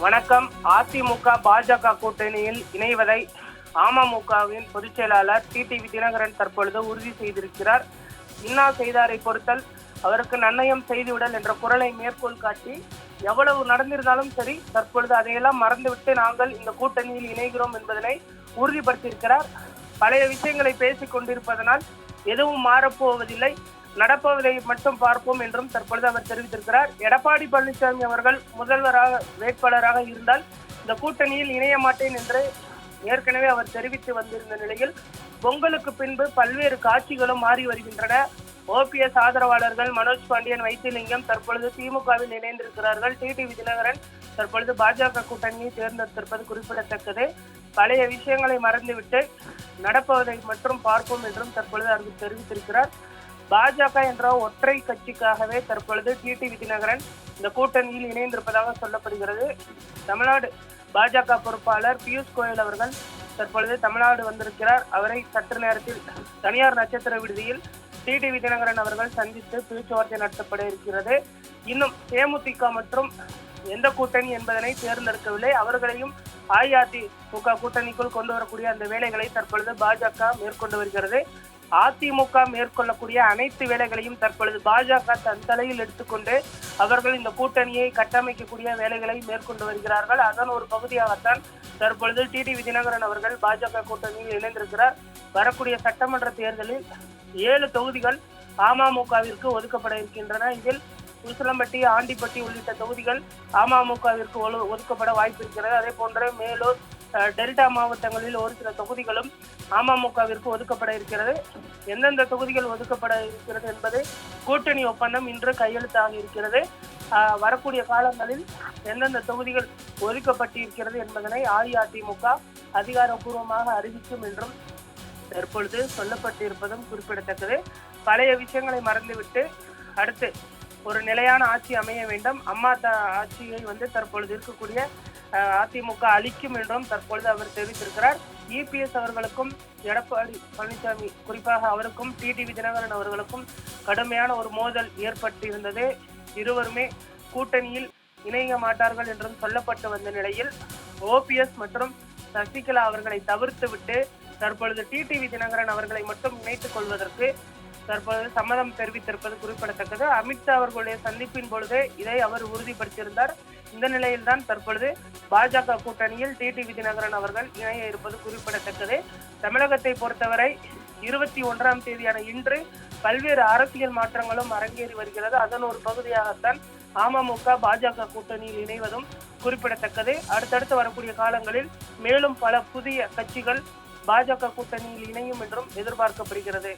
வணக்கம். அதிமுக பாஜக கூட்டணியில் இணைவதை அமமுகவின் பொதுச் செயலாளர் டிடிவி தினகரன் தற்பொழுது உறுதி செய்திருக்கிறார். இன்னா செய்தாரை பொறுத்தல் அவருக்கு நன்னயம் செய்துவிடல் என்ற குரலை மேற்கோள் காட்டி எவ்வளவு நடந்திருந்தாலும் சரி, தற்பொழுது அதையெல்லாம் மறந்துவிட்டு நாங்கள் இந்த கூட்டணியில் இணைகிறோம் என்பதனை உறுதிப்படுத்தியிருக்கிறார். பழைய விஷயங்களை பேசிக் கொண்டிருப்பதனால் எதுவும் மாறப்போவதில்லை, நடப்பவதை மட்டும் பார்ப்போம் என்றும் தற்பொழுது அவர் தெரிவித்திருக்கிறார். எடப்பாடி பழனிசாமி அவர்கள் முதல்வராக வேட்பாளராக இருந்தால் இந்த கூட்டணியில் இணைய மாட்டேன் என்று ஏற்கனவே அவர் தெரிவித்து வந்திருந்த நிலையில் பொங்கலுக்கு பின்பு பல்வேறு காட்சிகளும் மாறி வருகின்றன. ஓபிஎஸ் ஆதரவாளர்கள் மனோஜ் பாண்டியன், வைத்திலிங்கம் தற்பொழுது திமுகவில் இணைந்திருக்கிறார்கள். டிடிவி தினகரன் தற்பொழுது பாஜக கூட்டணியை தேர்ந்தெடுத்திருப்பது குறிப்பிடத்தக்கது. பழைய விஷயங்களை மறந்துவிட்டு நடப்பதை மட்டும் பார்ப்போம் என்றும் தற்பொழுது அவர் தெரிவித்திருக்கிறார். பாஜக என்ற ஒற்றை கட்சிக்காகவே தற்பொழுது டிடிவி தினகரன் இந்த கூட்டணியில் இணைந்திருப்பதாக சொல்லப்படுகிறது. தமிழ்நாடு பாஜக பொறுப்பாளர் பியூஷ் கோயல் அவர்கள் தற்பொழுது தமிழ்நாடு வந்திருக்கிறார். அவரை சற்று நேரத்தில் தனியார் நட்சத்திர விடுதியில் டிடிவி தினகரன் அவர்கள் சந்தித்து பேச்சுவார்த்தை நடத்தப்பட இருக்கிறது. இன்னும் தேமுதிக மற்றும் எந்த கூட்டணி என்பதனை தேர்ந்தெடுக்கவில்லை. அவர்களையும் அஇஅதிமுக கூட்டணிக்குள் கொண்டு வரக்கூடிய அந்த வேலைகளை தற்பொழுது பாஜக மேற்கொண்டு வருகிறது. அதிமுக மேற்கொள்ளக்கூடிய அனைத்து வேலைகளையும் தற்பொழுது பாஜக தன் தலையில் எடுத்துக்கொண்டு அவர்கள் இந்த கூட்டணியை கட்டமைக்கக்கூடிய வேலைகளை மேற்கொண்டு வருகிறார்கள். அதன் ஒரு பகுதியாகத்தான் தற்பொழுது டிடிவி தினகரன் அவர்கள் பாஜக கூட்டணியில் இணைந்திருக்கிறார். வரக்கூடிய சட்டமன்ற தேர்தலில் 7 தொகுதிகள் அமமுகவிற்கு ஒதுக்கப்பட இருக்கின்றன. இதில் உசிலம்பட்டி, ஆண்டிப்பட்டி உள்ளிட்ட தொகுதிகள் அமமுகவிற்கு ஒதுக்கப்பட வாய்ப்பு இருக்கிறது. அதே போன்ற மேலூர், டெல்டா மாவட்டங்களில் ஒரு சில தொகுதிகளும் அமமுகவிற்கு ஒதுக்கப்பட இருக்கிறது. எந்தெந்த தொகுதிகள் ஒதுக்கப்பட இருக்கிறது என்பது கூட்டணி ஒப்பந்தம் இன்று கையெழுத்தாக இருக்கிறது. வரக்கூடிய காலங்களில் எந்தெந்த தொகுதிகள் ஒதுக்கப்பட்டிருக்கிறது என்பதனை அஇஅதிமுக அதிகாரப்பூர்வமாக அறிவிக்கும் என்றும் தற்பொழுது சொல்லப்பட்டிருப்பதும் குறிப்பிடத்தக்கது. பழைய விஷயங்களை மறந்துவிட்டு அடுத்து ஒரு நிலையான ஆட்சி அமைய வேண்டும். அம்மா ஆட்சியை தற்பொழுது இருக்கக்கூடிய அதிமுக அளிக்கும் என்றும் தற்பொழுது அவர் தெரிவித்திருக்கிறார். இபிஎஸ் அவர்களுக்கும் எடப்பாடி பழனிசாமி குறிப்பாக அவருக்கும் டிடிவி தினகரன் அவர்களுக்கும் கடுமையான ஒரு மோதல் ஏற்பட்டிருந்தது. இருவருமே கூட்டணியில் இணைய மாட்டார்கள் என்றும் சொல்லப்பட்டு வந்த நிலையில் ஓபிஎஸ் மற்றும் சசிகலா அவர்களை தவிர்த்து விட்டு தற்பொழுது டிடிவி தினகரன் அவர்களை மட்டும் இணைத்துக் கொள்வதற்கு தற்பொழுது சம்மதம் தெரிவித்திருப்பது குறிப்பிடத்தக்கது. அமித்ஷா அவர்களுடைய சந்திப்பின் பொழுது இதை அவர் உறுதிப்படுத்தியிருந்தார். இந்த நிலையில்தான் தற்பொழுது பாஜக கூட்டணியில் டிடிவி தினகரன் அவர்கள் இணைய இருப்பது குறிப்பிடத்தக்கது. தமிழகத்தை பொறுத்தவரை 21ஆம் தேதியான இன்று பல்வேறு அரசியல் மாற்றங்களும் அரங்கேறி வருகிறது. அதன் ஒரு பகுதியாகத்தான் அமமுக பாஜக கூட்டணியில் இணைவதும் குறிப்பிடத்தக்கது. அடுத்தடுத்து வரக்கூடிய காலங்களில் மேலும் பல புதிய கட்சிகள் பாஜக கூட்டணியில் இணையும் என்றும் எதிர்பார்க்கப்படுகிறது.